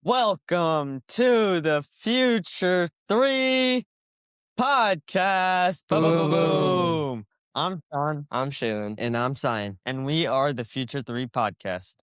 Welcome to the Future 3 podcast. Boom, boom, boom. I'm Sean. I'm Shaylin. And I'm Sign. And we are the Future 3 podcast.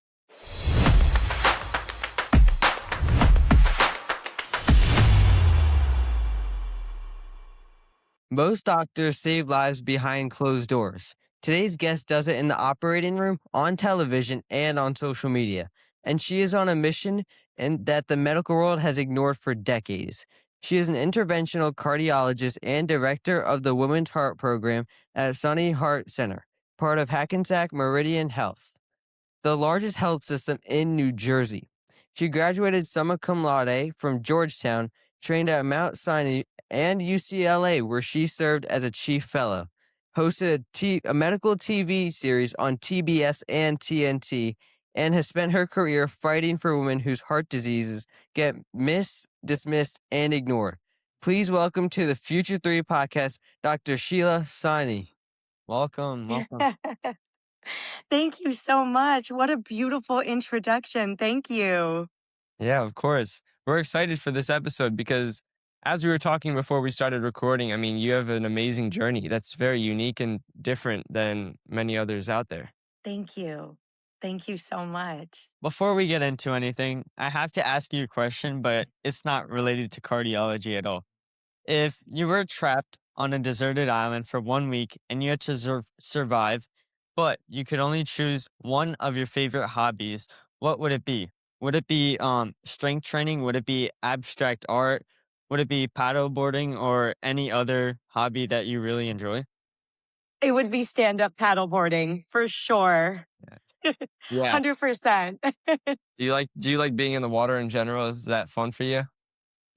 Most doctors save lives behind closed doors. Today's guest does it in the operating room, on television, and on social media. And she is on a mission that the medical world has ignored for decades. She is an interventional cardiologist and director of the Women's Heart Program at Sahni Heart Center, part of Hackensack Meridian Health, the largest health system in New Jersey. She graduated summa cum laude from Georgetown, trained at Mount Sinai and UCLA, where she served as a chief fellow, hosted a medical TV series on TBS and TNT, and has spent her career fighting for women whose heart diseases get dismissed, and ignored. Please welcome to the Future 3 podcast, Dr. Sheila Sahni. Welcome. Thank you so much. What a beautiful introduction. Thank you. Yeah, of course. We're excited for this episode because as we were talking before we started recording, I mean, you have an amazing journey that's very unique and different than many others out there. Thank you. Thank you so much. Before we get into anything, I have to ask you a question, but it's not related to cardiology at all. If you were trapped on a deserted island for 1 week and you had to survive, but you could only choose one of your favorite hobbies, what would it be? Would it be strength training? Would it be abstract art? Would it be paddleboarding or any other hobby that you really enjoy? It would be stand-up paddleboarding for sure. Yeah. 100%. Do you like being in the water in general? Is that fun for you?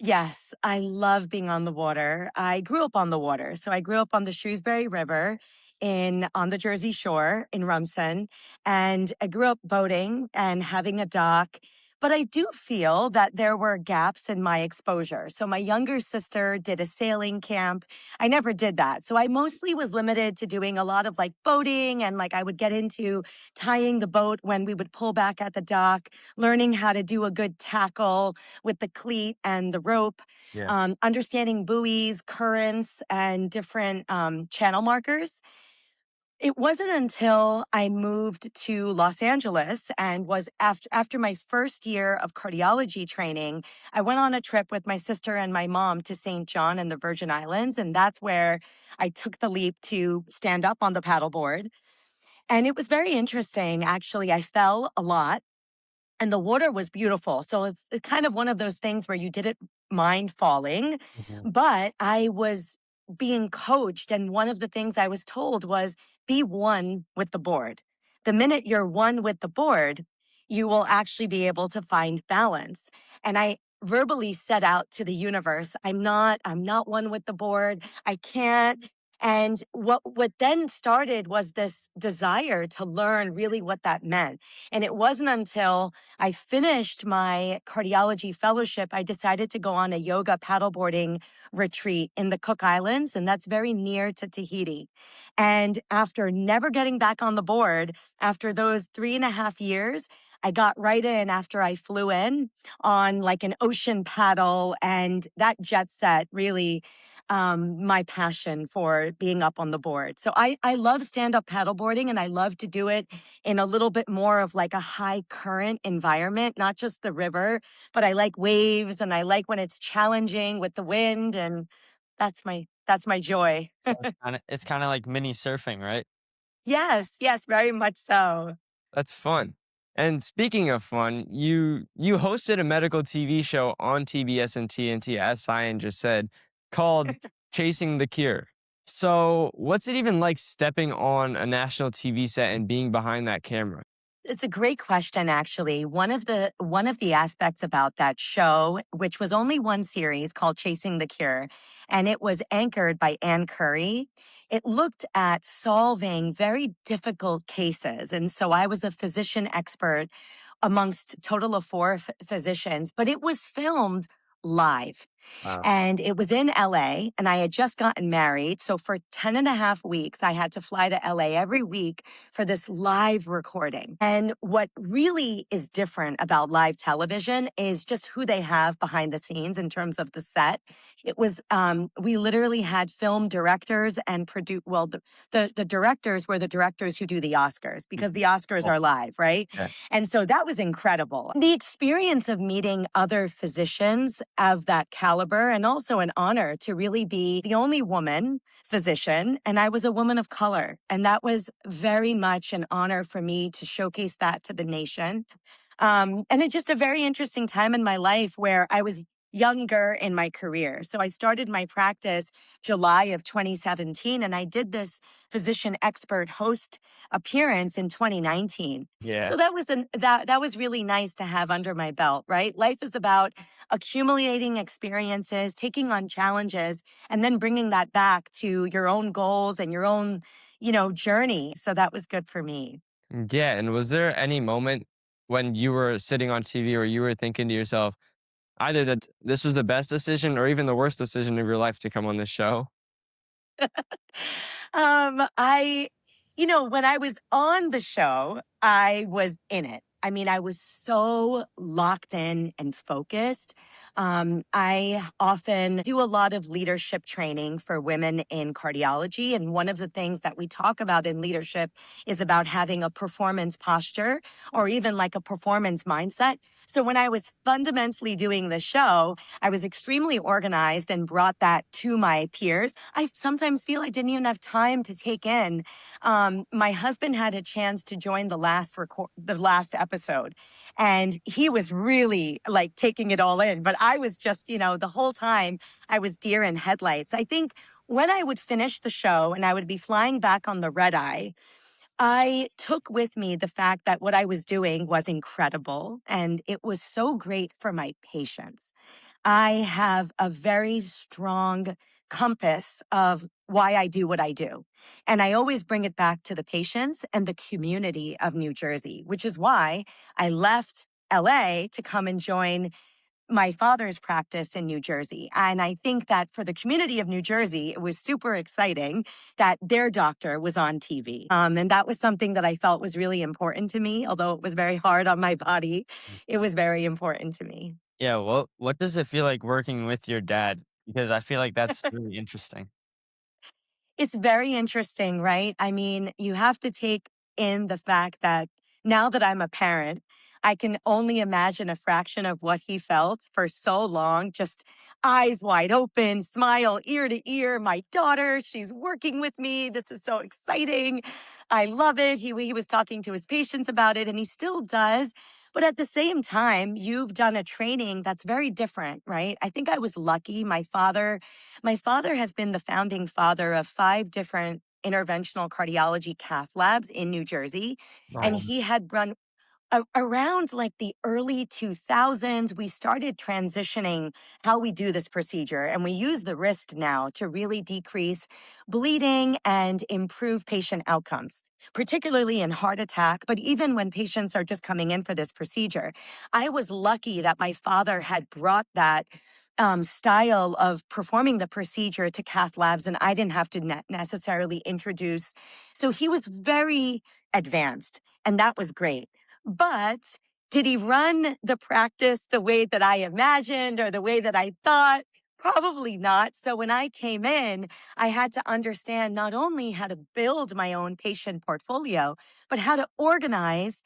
Yes, I love being on the water. I grew up on the water. So I grew up on the Shrewsbury River on the Jersey Shore in Rumson. And I grew up boating and having a dock. But I do feel that there were gaps in my exposure. So my younger sister did a sailing camp. I never did that. So I mostly was limited to doing a lot of like boating, and like I would get into tying the boat when we would pull back at the dock, learning how to do a good tackle with the cleat and the rope, understanding buoys, currents, and different channel markers. It wasn't until I moved to Los Angeles and was after my first year of cardiology training, I went on a trip with my sister and my mom to St. John and the Virgin Islands. And that's where I took the leap to stand up on the paddleboard. And it was very interesting. Actually, I fell a lot and the water was beautiful. So it's kind of one of those things where you didn't mind falling, but I was being coached. And one of the things I was told was be one with the board. The minute you're one with the board, you will actually be able to find balance. And I verbally set out to the universe, I'm not one with the board. I can't. And what then started was this desire to learn really what that meant. And it wasn't until I finished my cardiology fellowship, I decided to go on a yoga paddleboarding retreat in the Cook Islands, and that's very near to Tahiti. And after never getting back on the board, after those 3.5 years, I got right in after I flew in on like an ocean paddle, and that jet set really my passion for being up on the board. So I love stand-up paddleboarding, and I love to do it in a little bit more of like a high current environment, not just the river, but I like waves and I like when it's challenging with the wind, and that's my joy. So it's kind of like mini surfing, right? Yes, very much so. That's fun. And speaking of fun, you hosted a medical TV show on TBS and TNT, as Cyan just said, called Chasing the Cure. So what's it even like stepping on a national TV set and being behind that camera? It's a great question, actually. One of the aspects about that show, which was only one series called Chasing the Cure, and it was anchored by Ann Curry, it looked at solving very difficult cases. And so I was a physician expert amongst a total of 4 physicians, but it was filmed live. Wow. And it was in LA, and I had just gotten married. So for 10 and a half weeks, I had to fly to LA every week for this live recording. And what really is different about live television is just who they have behind the scenes in terms of the set. It was, we literally had film directors and the directors were the directors who do the Oscars because the Oscars Oh, are live, right? yeah. And so that was incredible. The experience of meeting other physicians of that caliber, and also an honor to really be the only woman physician. And I was a woman of color. And that was very much an honor for me to showcase that to the nation. And it's just a very interesting time in my life where I was younger in my career. So I started my practice July of 2017, and I did this physician expert host appearance in 2019. Yeah. So that was really nice to have under my belt, right? Life is about accumulating experiences, taking on challenges, and then bringing that back to your own goals and your own, journey. So that was good for me. Yeah. And was there any moment when you were sitting on TV or you were thinking to yourself, either that this was the best decision or even the worst decision of your life to come on this show? I, when I was on the show, I was in it. I mean, I was so locked in and focused. I often do a lot of leadership training for women in cardiology. And one of the things that we talk about in leadership is about having a performance posture or even like a performance mindset. So when I was fundamentally doing the show, I was extremely organized and brought that to my peers. I sometimes feel I didn't even have time to take in. My husband had a chance to join the last episode, and he was really like taking it all in. But I was just, the whole time I was deer in headlights. I think when I would finish the show and I would be flying back on the red eye, I took with me the fact that what I was doing was incredible and it was so great for my patients. I have a very strong compass of why I do what I do. And I always bring it back to the patients and the community of New Jersey, which is why I left LA to come and join my father's practice in New Jersey. And I think that for the community of New Jersey, it was super exciting that their doctor was on TV. And that was something that I felt was really important to me, although it was very hard on my body. It was very important to me. Yeah, what does it feel like working with your dad? Because I feel like that's really interesting. It's very interesting, right? I mean, you have to take in the fact that now that I'm a parent, I can only imagine a fraction of what he felt for so long, just eyes wide open, smile ear to ear. My daughter, she's working with me. This is so exciting. I love it. He was talking to his patients about it, and he still does. But at the same time, you've done a training that's very different, right? I think I was lucky. My father has been the founding father of 5 different interventional cardiology cath labs in New Jersey. And Wow. he had run around like the early 2000s, we started transitioning how we do this procedure. And we use the wrist now to really decrease bleeding and improve patient outcomes, particularly in heart attack. But even when patients are just coming in for this procedure, I was lucky that my father had brought that style of performing the procedure to cath labs, and I didn't have to necessarily introduce. So he was very advanced, and that was great. But did he run the practice the way that I imagined or the way that I thought? Probably not. So when I came in, I had to understand not only how to build my own patient portfolio, but how to organize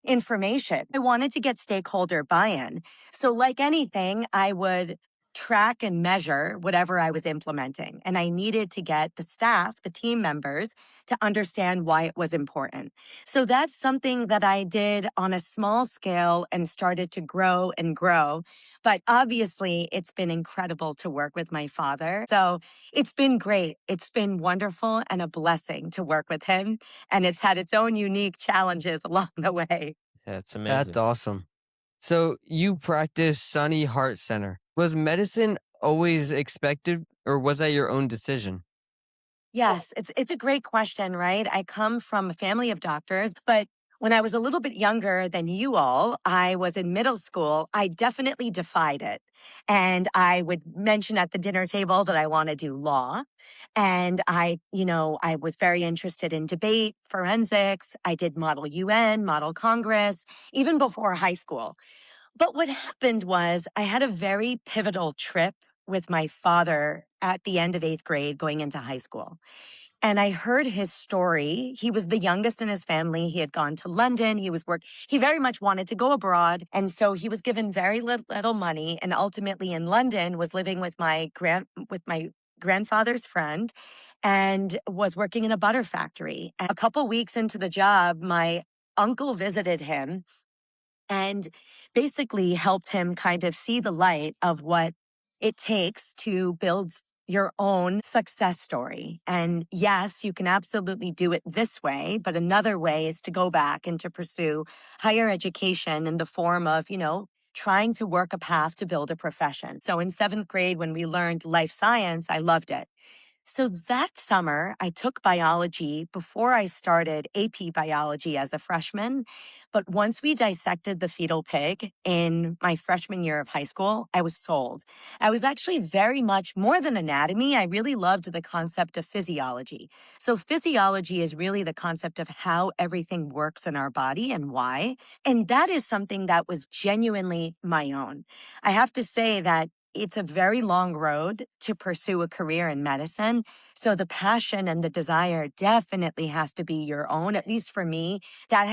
information. I wanted to get stakeholder buy in. So, like anything, I would track and measure whatever I was implementing. And I needed to get the staff, the team members, to understand why it was important. So that's something that I did on a small scale and started to grow and grow. But obviously, it's been incredible to work with my father. So it's been great. It's been wonderful and a blessing to work with him. And it's had its own unique challenges along the way. Yeah, it's That's amazing. awesome. So you practice Sunny Heart Center. Was medicine always expected or was that your own decision? Yes, it's a great question, right? I come from a family of doctors, but When I was a little bit younger than you all, I was in middle school. I definitely defied it. And I would mention at the dinner table that I want to do law. And I was very interested in debate, forensics. I did Model UN, Model Congress, even before high school. But what happened was I had a very pivotal trip with my father at the end of 8th grade going into high school. And I heard his story. He was the youngest in his family. He had gone to London. He very much wanted to go abroad. And so he was given very little money and ultimately in London was living with my grandfather's friend and was working in a butter factory. And a couple weeks into the job, my uncle visited him and basically helped him kind of see the light of what it takes to build your own success story. And yes, you can absolutely do it this way, but another way is to go back and to pursue higher education in the form of, trying to work a path to build a profession. So in 7th grade, when we learned life science, I loved it. So that summer, I took biology before I started AP biology as a freshman. But once we dissected the fetal pig in my freshman year of high school, I was sold. I was actually very much more than anatomy. I really loved the concept of physiology. So, physiology is really the concept of how everything works in our body and why. And that is something that was genuinely my own. I have to say that it's a very long road to pursue a career in medicine. So the passion and the desire definitely has to be your own. At least for me, that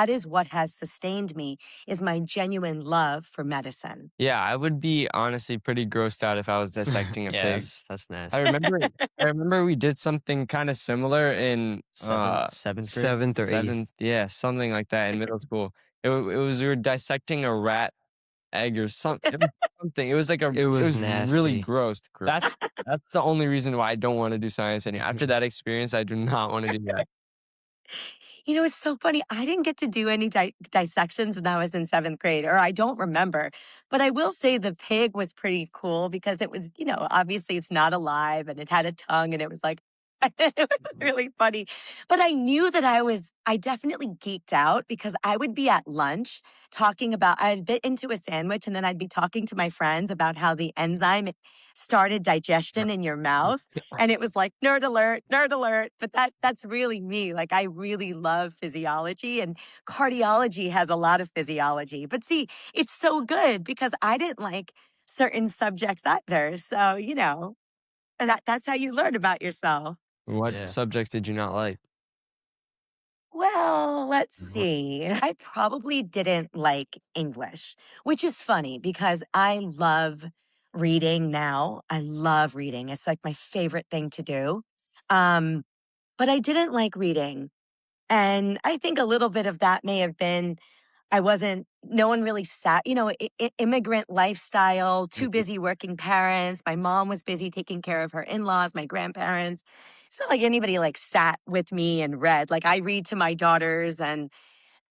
is what has sustained me is my genuine love for medicine. Yeah, I would be honestly pretty grossed out if I was dissecting a Yeah, pig. that's nasty. I remember we did something kind of similar in Seventh grade. Seventh or eighth. seventh, yeah, something like that in middle school. It was we were dissecting a rat egg or something. It was something. It was like It was really nasty. gross. That's the only reason why I don't want to do science anymore. After that experience, I do not want to do that. It's so funny. I didn't get to do any dissections when I was in 7th grade, or I don't remember. But I will say the pig was pretty cool because it was, obviously it's not alive and it had a tongue and it was like, it was really funny. But I knew that I definitely geeked out because I would be at lunch I'd bit into a sandwich and then I'd be talking to my friends about how the enzyme started digestion in your mouth. And it was like nerd alert, nerd alert. But that's really me. Like I really love physiology and cardiology has a lot of physiology. But see, it's so good because I didn't like certain subjects either. So, that's how you learn about yourself. What Yeah. subjects did you not like? Well, let's see. I probably didn't like English, which is funny because I love reading now. I love reading. It's like my favorite thing to do. Um, but I didn't like reading. And I think a little bit of that may have been no one really sat, immigrant lifestyle, too Mhm. busy working parents. My mom was busy taking care of her in laws, my grandparents. It's not like anybody like sat with me and read. Like I read to my daughters, and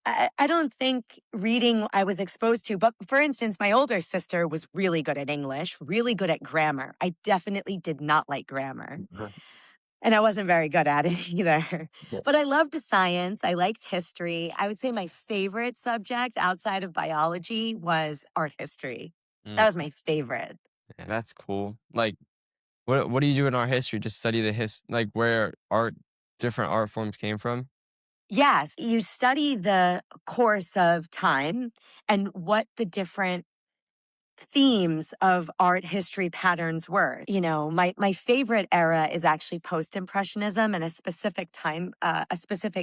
I don't think reading I was exposed to. But for instance, my older sister was really good at English, really good at grammar. I definitely did not like grammar. And I wasn't very good at it either. But I loved science. I liked history. I would say my favorite subject outside of biology was art history. That Mm. was my favorite. That's cool. Like, what do you do in art history? Just study like where different art forms came from. Yes, you study the course of time and what the different themes of art history patterns were. My favorite era is actually post-impressionism and a specific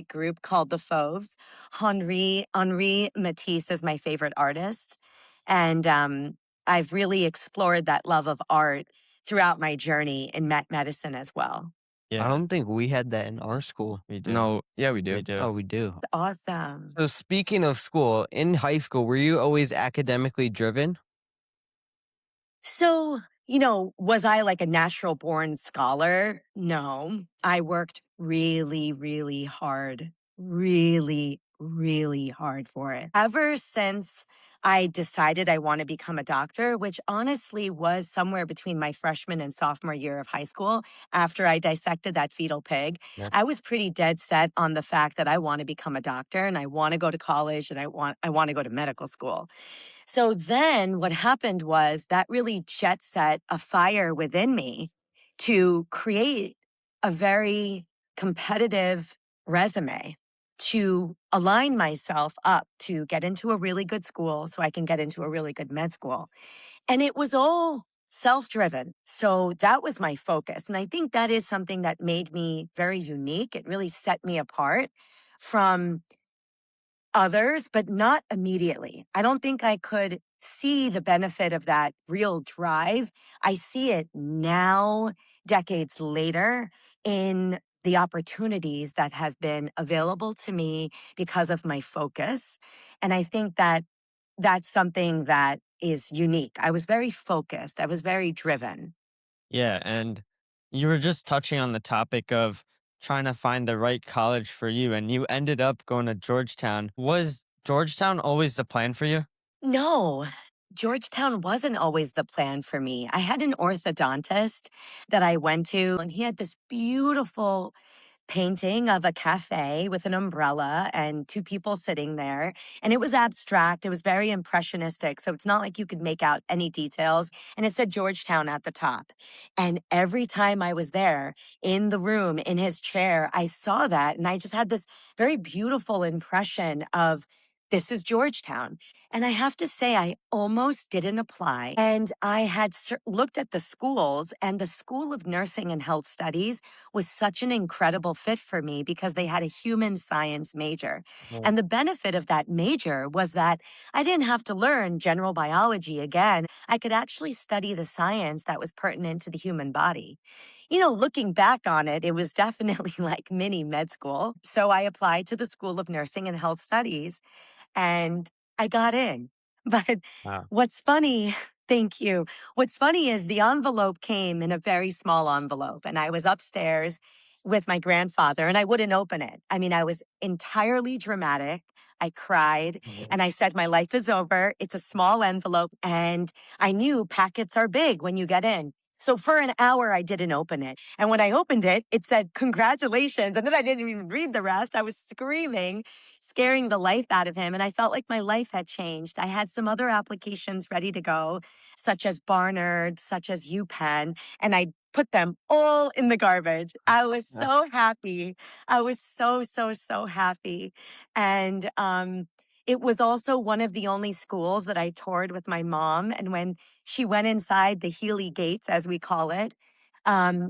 group called the Fauves. Henri Matisse is my favorite artist. And I've really explored that love of art throughout my journey in medicine as well. I don't think we had that in our school. We do. No, yeah, we do. We do. Oh, we do. Awesome. So speaking of school, in high school, were you always academically driven? So, was I like a natural born scholar? No. I worked really, really hard for it. Ever since I decided I want to become a doctor, which honestly was somewhere between my freshman and sophomore year of high school. After I dissected that fetal pig, Yeah. I was pretty dead set on the fact that I want to become a doctor and I want to go to college and I want to go to medical school. So then what happened was that really jet set a fire within me to create a very competitive resume to align myself up to get into a really good school so I can get into a really good med school. And it was all self driven. So that was my focus. And I think that is something that made me very unique. It really set me apart from others, but not immediately. I don't think I could see the benefit of that real drive. I see it now, decades later, in the opportunities that have been available to me because of my focus. And I think that that's something that is unique. I was very focused, I was very driven. Yeah, and you were just touching on the topic of trying to find the right college for you, and you ended up going to Georgetown. Was Georgetown always the plan for you? No, Georgetown wasn't always the plan for me. I had an orthodontist that I went to, and he had this beautiful painting of a cafe with an umbrella and two people sitting there. And it was abstract. It was very impressionistic. So it's not like you could make out any details. And it said Georgetown at the top. And every time I was there in the room, in his chair, I saw that. And I just had this very beautiful impression of this is Georgetown. And I have to say, I almost didn't apply. And I had looked at the schools, and the School of Nursing and Health Studies was such an incredible fit for me because they had a human science major. Oh, And the benefit of that major was that I didn't have to learn general biology again. I could actually study the science that was pertinent to the human body. You know, looking back on it, it was definitely like mini med school. So I applied to the School of Nursing and Health Studies and I got in. But wow. what's funny, thank you. What's funny is the envelope came in a very small envelope, and I was upstairs with my grandfather, and I wouldn't open it. I mean, I was entirely dramatic. I cried Mhm. and I said, my life is over. It's a small envelope. And I knew packets are big when you get in. So for an hour, I didn't open it. And when I opened it, it said, congratulations. And then I didn't even read the rest. I was screaming, scaring the life out of him. And I felt like my life had changed. I had some other applications ready to go, such as Barnard, such as UPenn, and I put them all in the garbage. I was Yeah. so happy. I was so, so, so happy. And it was also one of the only schools that I toured with my mom. And when she went inside the Healy Gates, as we call it,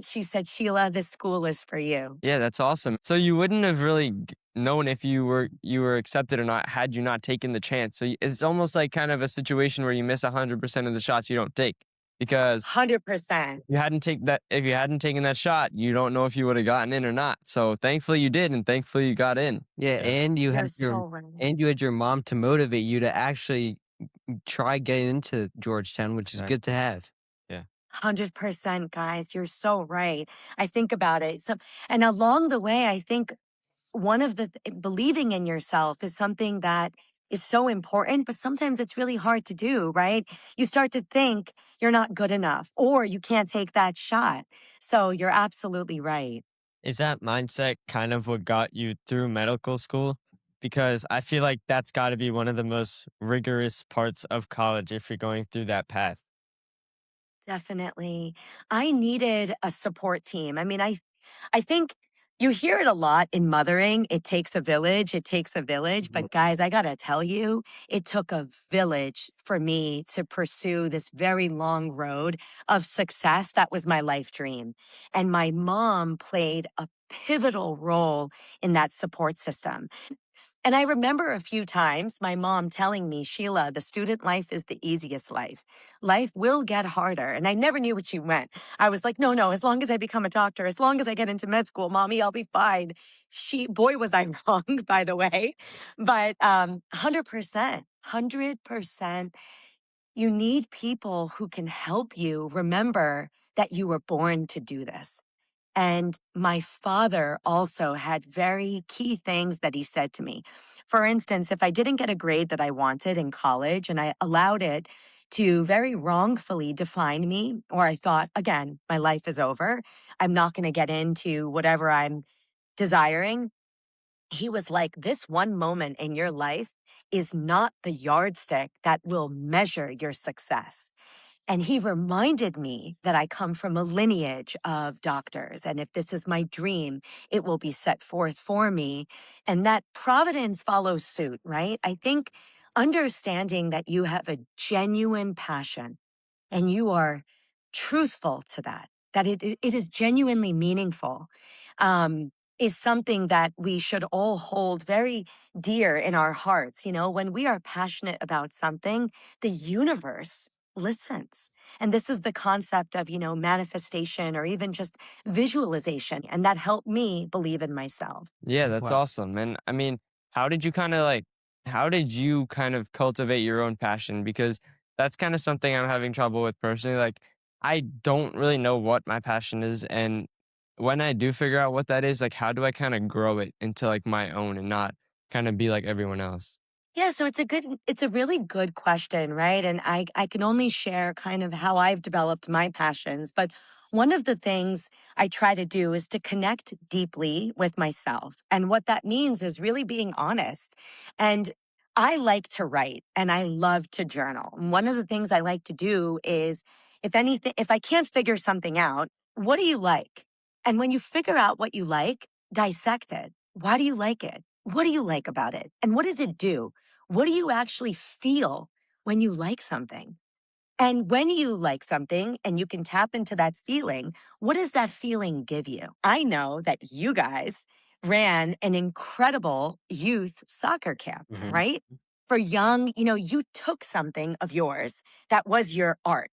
she said, Sheila, this school is for you. Yeah, that's awesome. So you wouldn't have really known if you were accepted or not had you not taken the chance. So it's almost like kind of a situation where you miss 100% of the shots you don't take because 100%. if you hadn't taken that shot, you don't know if you would have gotten in or not. So thankfully you did, and thankfully you got in. Yeah, Yeah, and You're so right. you had your mom to motivate you to actually try getting into Georgetown, which is good to exactly. have. Yeah. 100%, guys. You're so right. I think about it. So, and along the way, I think one of believing in yourself is something that is so important, but sometimes it's really hard to do, right? You start to think you're not good enough or you can't take that shot. So you're absolutely right. Is that mindset kind of what got you through medical school? Because I feel like that's got to be one of the most rigorous parts of college if you're going through that path. Definitely. I needed a support team. I mean, I think you hear it a lot in mothering. It takes a village. It takes a village. Mhm. But guys, I got to tell you, it took a village for me to pursue this very long road of success. That was my life dream. And my mom played a pivotal role in that support system. And I remember a few times my mom telling me, Sheila, the student life is the easiest life. Life will get harder. And I never knew what she meant. I was like, no, no, as long as I become a doctor, as long as I get into med school, mommy, I'll be fine. Boy, was I wrong, by the way. But 100%, 100%, you need people who can help you remember that you were born to do this And my father also had very key things that he said to me. For instance, if I didn't get a grade that I wanted in college and I allowed it to very wrongfully define me, or I thought, again, my life is over, I'm not going to get into whatever I'm desiring. He was like, this one moment in your life is not the yardstick that will measure your success. And he reminded me that I come from a lineage of doctors. And if this is my dream, it will be set forth for me. And that providence follows suit, right? I think understanding that you have a genuine passion and you are truthful to that, that it is genuinely meaningful, um, is something that we should all hold very dear in our hearts. You know, when we are passionate about something, the universe listens. And this is the concept of, you know, manifestation or even just visualization. And that helped me believe in myself. Yeah, that's Wow. awesome. And I mean, how did you kind of cultivate your own passion? Because that's kind of something I'm having trouble with personally. Like, I don't really know what my passion is. And when I do figure out what that is, like, how do I kind of grow it into like my own and not kind of be like everyone else? Yeah, so it's a really good question, right? And I can only share kind of how I've developed my passions, but one of the things I try to do is to connect deeply with myself. And what that means is really being honest. And I like to write and I love to journal. And one of the things I like to do is if anything, if I can't figure something out, what do you like? And when you figure out what you like, dissect it. Why do you like it? What do you like about it? And what does it do? What do you actually feel when you like something? And when you like something and you can tap into that feeling, what does that feeling give you? I know that you guys ran an incredible youth soccer camp, Mhm. right? For young, you know, you took something of yours that was your art.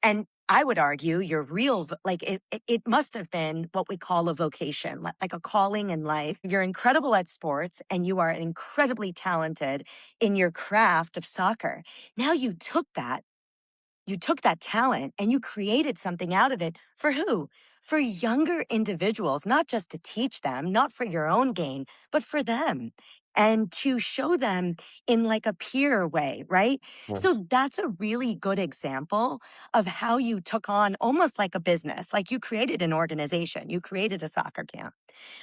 And I would argue your real, like it must have been what we call a vocation, like a calling in life. You're incredible at sports and you are incredibly talented in your craft of soccer. Now you took that talent and you created something out of it for who? For younger individuals, not just to teach them, not for your own gain, but for them. And to show them in like a peer way, right? So that's a really good example of how you took on almost like a business, like you created an organization, you created a soccer camp.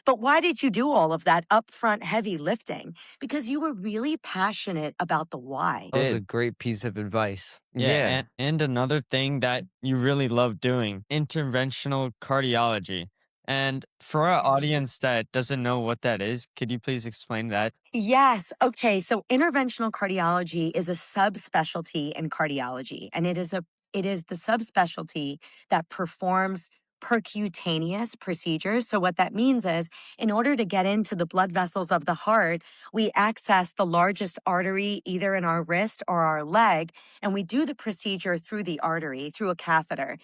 But why did you do all of that upfront heavy lifting? Because you were really passionate about the why. That was a Did. great piece of advice. Yeah, Yeah. and another thing that you really love doing, interventional cardiology. And for our audience that doesn't know what that is, could you please explain that? Yes. Okay. So interventional cardiology is a subspecialty in cardiology, and it is the subspecialty that performs percutaneous procedures. So what that means is in order to get into the blood vessels of the heart, we access the largest artery either in our wrist or our leg, and we do the procedure through the artery, through a catheter.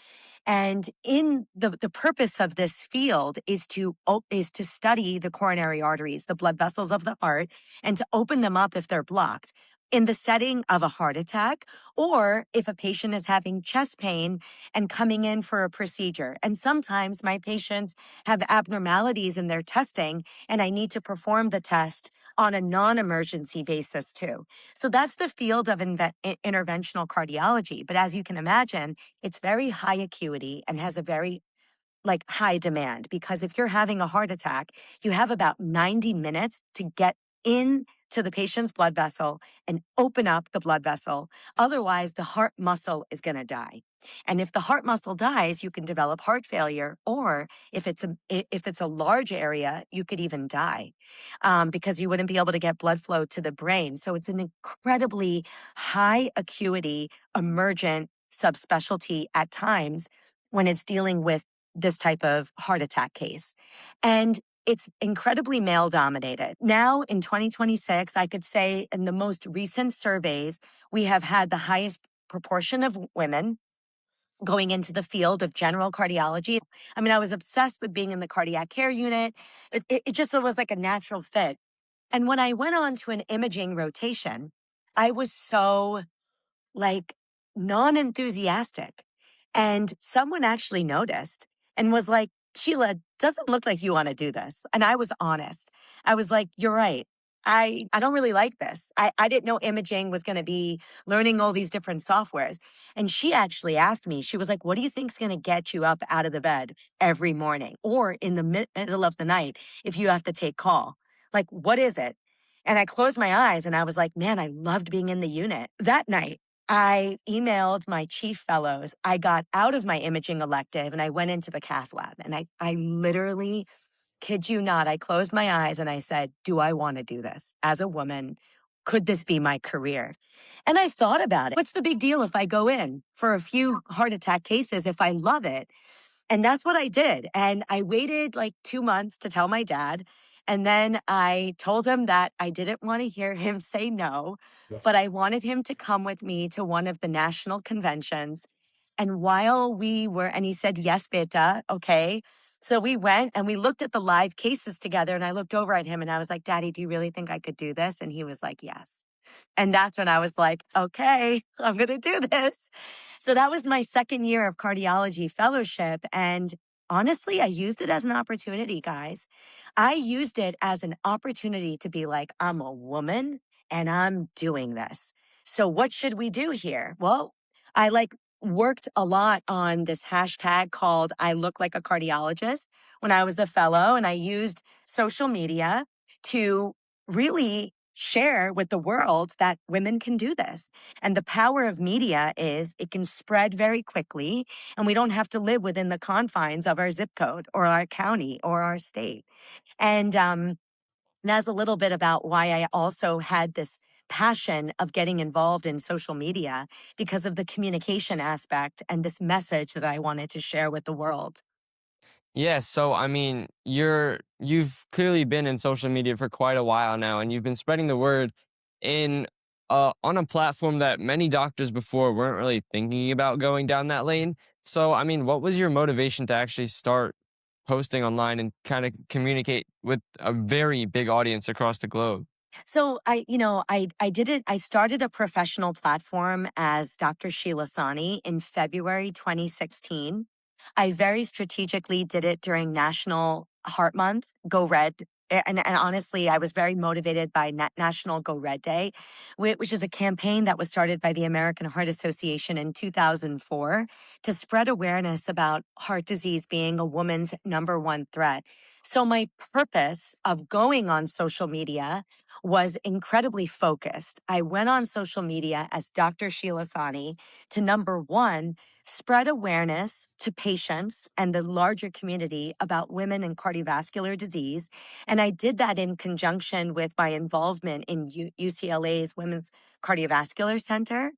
And in the purpose of this field is to study the coronary arteries, the blood vessels of the heart, and to open them up if they're blocked in the setting of a heart attack or if a patient is having chest pain and coming in for a procedure. And sometimes my patients have abnormalities in their testing and I need to perform the test on a non-emergency basis too. So that's the field of interventional cardiology. But as you can imagine, it's very high acuity and has a very like high demand because if you're having a heart attack, you have about 90 minutes to get in to the patient's blood vessel and open up the blood vessel. Otherwise, the heart muscle is going to die. And if the heart muscle dies, you can develop heart failure, or if it's a large area, you could even die because you wouldn't be able to get blood flow to the brain. So it's an incredibly high acuity, emergent subspecialty at times when it's dealing with this type of heart attack case. And it's incredibly male dominated. Now in 2026, I could say in the most recent surveys, we have had the highest proportion of women going into the field of general cardiology. I mean, I was obsessed with being in the cardiac care unit. It just was like a natural fit. And when I went on to an imaging rotation, I was so like non enthusiastic. And someone actually noticed and was like, Sheila, doesn't look like you want to do this. And I was honest. I was like, you're right. I don't really like this. I didn't know imaging was going to be learning all these different softwares. And she actually asked me, she was like, what do you think's going to get you up out of the bed every morning or in the middle of the night if you have to take call? Like, what is it? And I closed my eyes and I was like, man, I loved being in the unit. That night, I emailed my chief fellows. I got out of my imaging elective and I went into the cath lab. And I literally, kid you not, I closed my eyes and I said, do I want to do this as a woman? Could this be my career? And I thought about it. What's the big deal if I go in for a few heart attack cases if I love it? And that's what I did. And I waited like 2 months to tell my dad. And then I told him that I didn't want to hear him say no, but I wanted him to come with me to one of the national conventions. And while we were, and he said, yes, beta, okay. So we went and we looked at the live cases together. And I looked over at him and I was like, Daddy, do you really think I could do this? And he was like, yes. And that's when I was like, okay, I'm going to do this. So that was my second year of cardiology fellowship. And honestly, I used it as an opportunity, guys. I used it as an opportunity to be like, I'm a woman and I'm doing this. So what should we do here? Well, I worked a lot on this hashtag called I look like a cardiologist when I was a fellow. And I used social media to really share with the world that women can do this. And the power of media is it can spread very quickly, and we don't have to live within the confines of our zip code or our county or our state. And that's a little bit about why I also had this passion of getting involved in social media because of the communication aspect and this message that I wanted to share with the world. Yeah, so I mean, you've clearly been in social media for quite a while now, and you've been spreading the word in on a platform that many doctors before weren't really thinking about going down that lane. So, I mean, what was your motivation to actually start posting online and kind of communicate with a very big audience across the globe? So I did it. I started a professional platform as Dr. Sheila Sahni in February 2016. I very strategically did it during National Heart Month, Go Red. And honestly, I was very motivated by National Go Red Day, which is a campaign that was started by the American Heart Association in 2004 to spread awareness about heart disease being a woman's number one threat. So my purpose of going on social media was incredibly focused. I went on social media as Dr. Sheila Sahni to number one, spread awareness to patients and the larger community about women and cardiovascular disease. And I did that in conjunction with my involvement in UCLA's Women's Cardiovascular Center.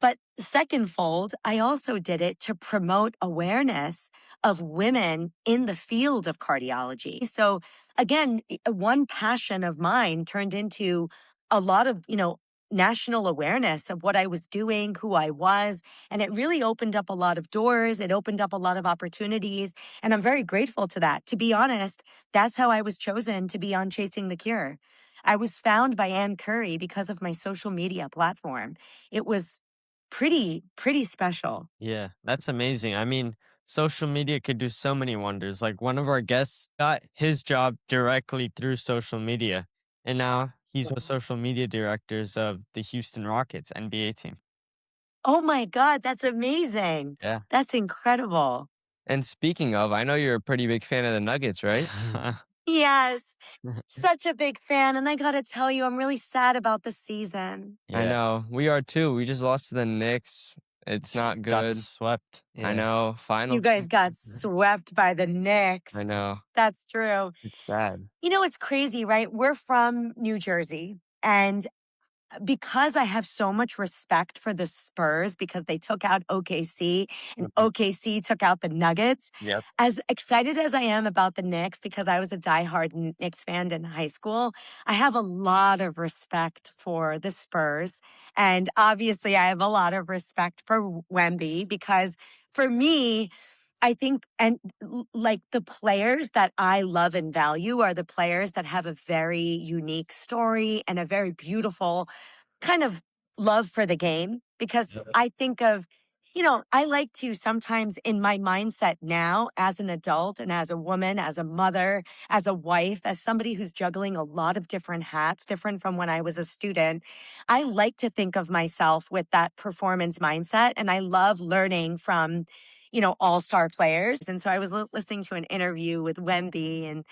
But secondfold, I also did it to promote awareness of women in the field of cardiology. So again, one passion of mine turned into a lot of, national awareness of what I was doing, who I was, and it really opened up a lot of doors. It opened up a lot of opportunities, and I'm very grateful to that. To be honest, that's how I was chosen to be on Chasing the Cure. I was found by Ann Curry because of my social media platform. It was pretty special. Yeah, that's amazing. I mean, social media could do so many wonders. Like one of our guests got his job directly through social media, and now he's the social media directors of the Houston Rockets NBA team. Oh my God, that's amazing. Yeah. That's incredible. And speaking of, I know you're a pretty big fan of the Nuggets, right? Yes, such a big fan. And I got to tell you, I'm really sad about the season. I Yeah. know. We are too. We just lost to the Knicks. It's not Got good. swept. I Yeah. know. Final. You guys got swept by the Knicks. I know. That's true. It's sad. It's crazy, right? We're from New Jersey. And because I have so much respect for the Spurs because they took out OKC and Mhm. OKC took out the Nuggets. Yep. As excited as I am about the Knicks because I was a diehard Knicks fan in high school, I have a lot of respect for the Spurs. And obviously, I have a lot of respect for Wemby because for me, I think, and like the players that I love and value are the players that have a very unique story and a very beautiful kind of love for the game because I think of I like to sometimes in my mindset now as an adult and as a woman, as a mother, as a wife, as somebody who's juggling a lot of different hats, different from when I was a student, I like to think of myself with that performance mindset. And I love learning from, all-star players. And so I was listening to an interview with Wemby, and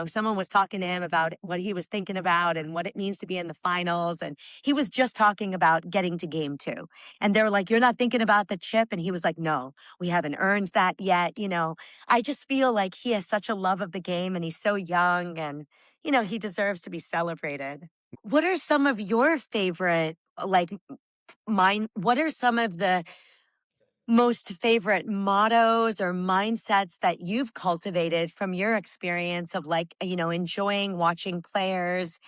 someone was talking to him about what he was thinking about and what it means to be in the finals. And he was just talking about getting to game two. And they were like, "You're not thinking about the chip?" And he was like, "No, we haven't earned that yet." I just feel like he has such a love of the game and he's so young and, he deserves to be celebrated. What are some of your favorite, what are some of the most favorite mottos or mindsets that you've cultivated from your experience of enjoying watching players?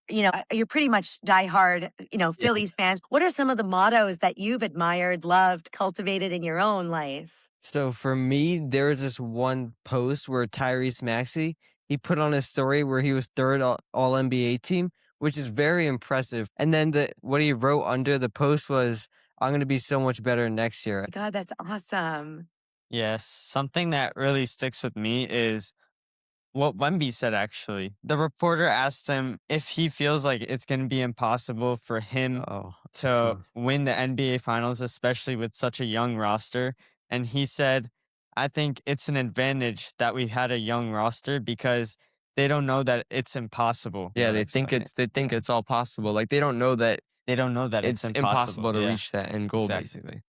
You're pretty much diehard, Yeah. Phillies fans. What are some of the mottos that you've admired, loved, cultivated in your own life? So for me, there was this one post where Tyrese Maxey, he put on a story where he was third all NBA team, which is very impressive. And then what he wrote under the post was, "I'm going to be so much better next year." God, that's awesome. Yes, something that really sticks with me is what Wemby said actually. The reporter asked him if he feels like it's going to be impossible for him Oh, to win the NBA Finals, especially with such a young roster. And he said, I think it's an advantage that we had a young roster because they don't know that it's impossible. Yeah, they think it's all possible. Like they don't know that They don't know that it's it's impossible. impossible to Yeah, reach that end goal, exactly. basically.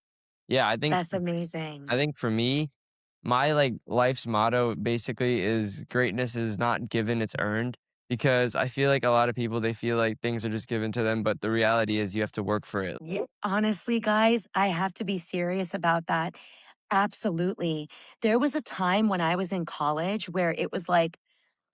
Yeah, I think That's amazing. I think for me, my like life's motto basically is greatness is not given, it's earned. Because I feel like a lot of people they feel like things are just given to them, but the reality is you have to work for it. Yeah. Honestly, guys, I have to be serious about that. Absolutely. There was a time when I was in college where it was like,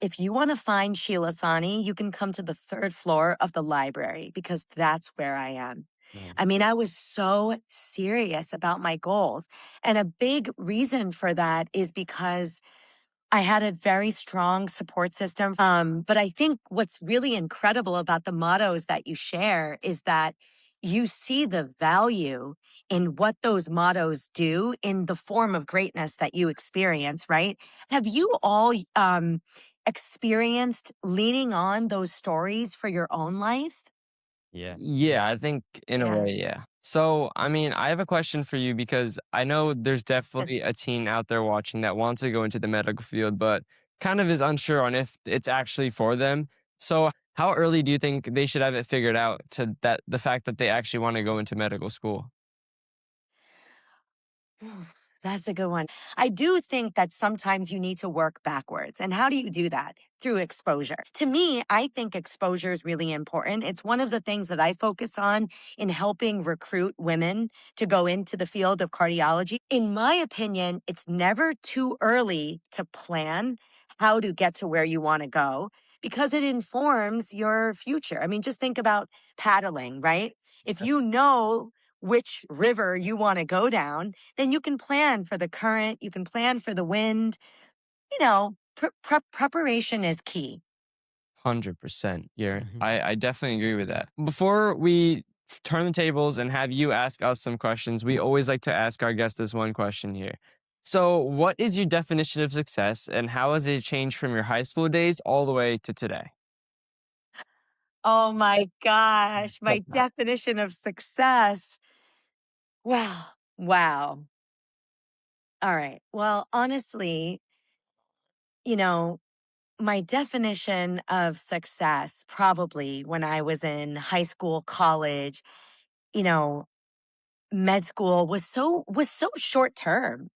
if you want to find Sheila Sahni, you can come to the third floor of the library because that's where I am. nice. I mean, I was so serious about my goals. And a big reason for that is because I had a very strong support system. But I think what's really incredible about the mottos that you share is that you see the value in what those mottos do in the form of greatness that you experience, right? Have you all experienced leaning on those stories for your own life? Yeah. Yeah, I think in a Yeah. way, yeah. So, I mean, I have a question for you because I know there's definitely a teen out there watching that wants to go into the medical field, but kind of is unsure on if it's actually for them. So, how early do you think they should have it figured out to that the fact that they actually want to go into medical school? Oof, that's a good one. I do think that sometimes you need to work backwards. And how do you do that? Through exposure. To me, I think exposure is really important. It's one of the things that I focus on in helping recruit women to go into the field of cardiology. In my opinion, it's never too early to plan how to get to where you want to go because it informs your future. I mean, just think about paddling, right? If you know which river you want to go down, then you can plan for the current, you can plan for the wind. Preparation is key. 100%. Yeah, Mhm. I definitely agree with that. Before we turn the tables and have you ask us some questions, we always like to ask our guests this one question here. So, what is your definition of success and how has it changed from your high school days all the way to today? Oh my gosh, my definition of success. Wow. Wow. All right. Well, honestly, you know, my definition of success probably when I was in high school, college, you know, med school was so short term,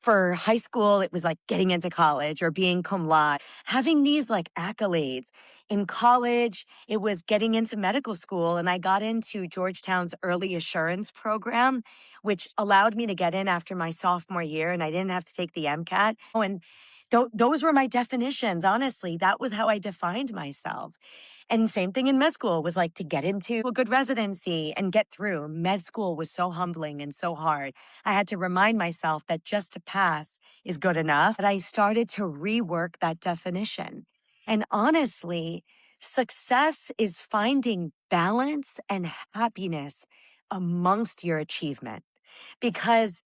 For high school, it was like getting into college or being cum laude, having these like accolades. In college, it was getting into medical school, and I got into Georgetown's early assurance program, which allowed me to get in after my sophomore year, and I didn't have to take the MCAT. And those were my definitions. Honestly, that was how I defined myself. And same thing in med school was like to get into a good residency and get through. Med school was so humbling and so hard. I had to remind myself that just to pass is good enough. That I started to rework that definition. And honestly, success is finding balance and happiness amongst your achievement. Because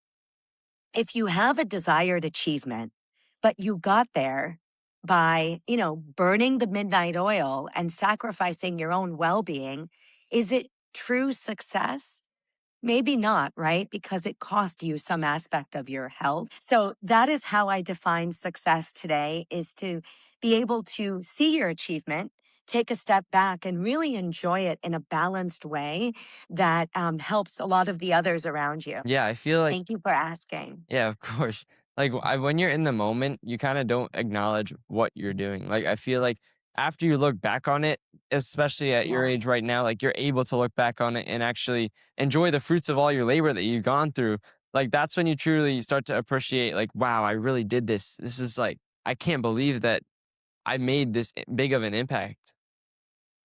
if you have a desired achievement, but you got there by, burning the midnight oil and sacrificing your own well being, is it true success? Maybe not, right? Because it cost you some aspect of your health. So that is how I define success today, is to be able to see your achievement, take a step back and really enjoy it in a balanced way that helps a lot of the others around you. Yeah, I feel like Thank you for asking. yeah, of course. Like when you're in the moment, you kind of don't acknowledge what you're doing. Like I feel like after you look back on it, especially at your Yeah. age right now, like you're able to look back on it and actually enjoy the fruits of all your labor that you've gone through. Like that's when you truly start to appreciate like, wow, I really did this. This is like I can't believe that I made this big of an impact.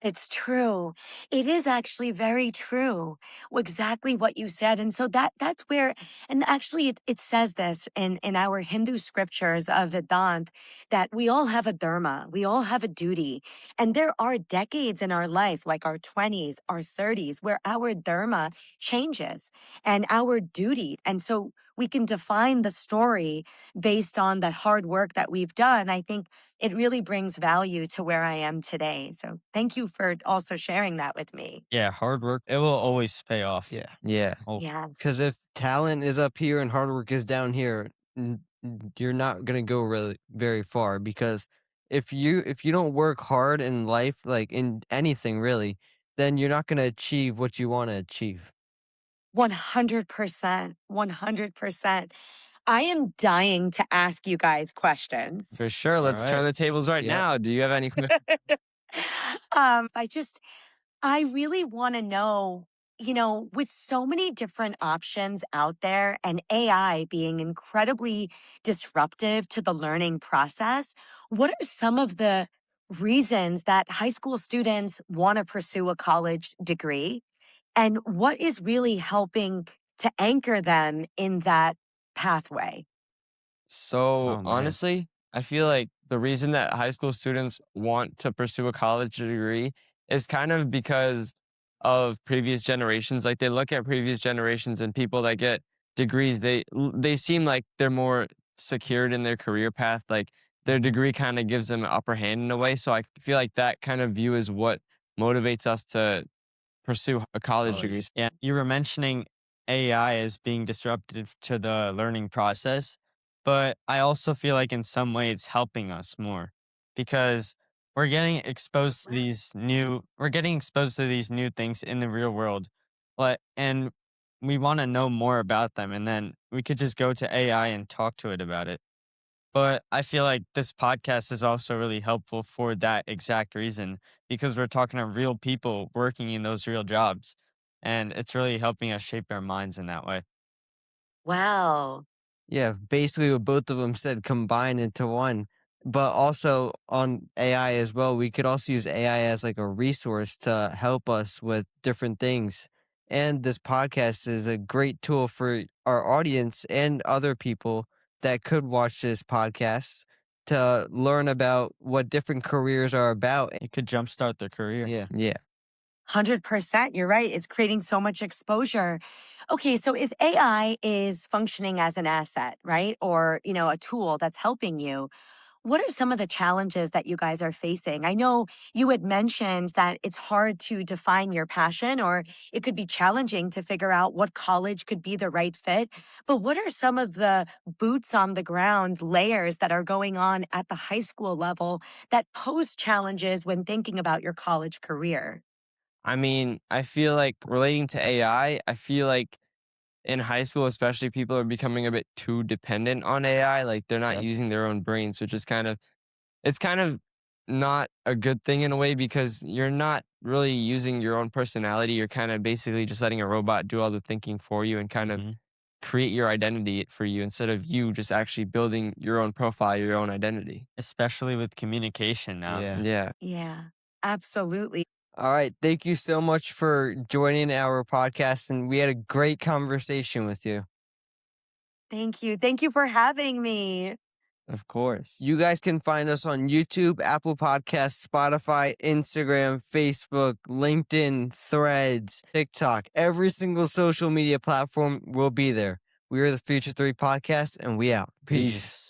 It's true. It is actually very true. Exactly what you said. And so that's where, and actually it says this in our Hindu scriptures of Vedant, that we all have a dharma, we all have a duty. And there are decades in our life, like our 20s, our 30s, where our dharma changes and our duty. And so we can define the story based on that hard work that we've done. I think it really brings value to where I am today. So thank you for also sharing that with me. Yeah, hard work, it will always pay off. Yeah. Yeah. Oh, Because Yes. if talent is up here and hard work is down here, you're not gonna go really very far. Because if you don't work hard in life, like in anything really, then you're not gonna achieve what you want to achieve. 100%. 100%. I am dying to ask you guys questions. For sure. All Let's right. turn the tables right Yep. now. Do you have any I just I really want to know, with so many different options out there and AI being incredibly disruptive to the learning process, what are some of the reasons that high school students want to pursue a college degree? And what is really helping to anchor them in that pathway? So oh man. honestly, I feel like the reason that high school students want to pursue a college degree is kind of because of previous generations. Like they look at previous generations and people that get degrees, they seem like they're more secured in their career path. Like their degree kind of gives them an upper hand in a way. So I feel like that kind of view is what motivates us to pursue a college degree. College. Yeah, you were mentioning AI as being disruptive to the learning process, but I also feel like in some way it's helping us more because we're getting exposed to these new things in the real world. And we want to know more about them, and then we could just go to AI and talk to it about it. But I feel like this podcast is also really helpful for that exact reason because we're talking to real people working in those real jobs. And it's really helping us shape our minds in that way. Wow. Yeah, basically what both of them said combined into one. But also on AI as well, we could also use AI as like a resource to help us with different things. And this podcast is a great tool for our audience and other people that could watch this podcast to learn about what different careers are about. It could jumpstart their career. Yeah. Yeah. 100%. You're right. It's creating so much exposure. Okay, so if AI is functioning as an asset, right? Or, a tool that's helping you, what are some of the challenges that you guys are facing? I know you had mentioned that it's hard to define your passion, or it could be challenging to figure out what college could be the right fit. But what are some of the boots on the ground layers that are going on at the high school level that pose challenges when thinking about your college career? I mean, I feel like relating to AI, I feel like in high school, especially, people are becoming a bit too dependent on AI. Like they're not Yep. using their own brains, which is it's kind of not a good thing in a way because you're not really using your own personality. You're kind of basically just letting a robot do all the thinking for you and kind of Hmm. create your identity for you instead of you just actually building your own profile, your own identity. Especially with communication now. Yeah. Yeah. Yeah, absolutely. All right. Thank you so much for joining our podcast. And we had a great conversation with you. Thank you. Thank you for having me. Of course. You guys can find us on YouTube, Apple Podcasts, Spotify, Instagram, Facebook, LinkedIn, Threads, TikTok. Every single social media platform will be there. We are the Future 3 Podcast, and we out. Peace.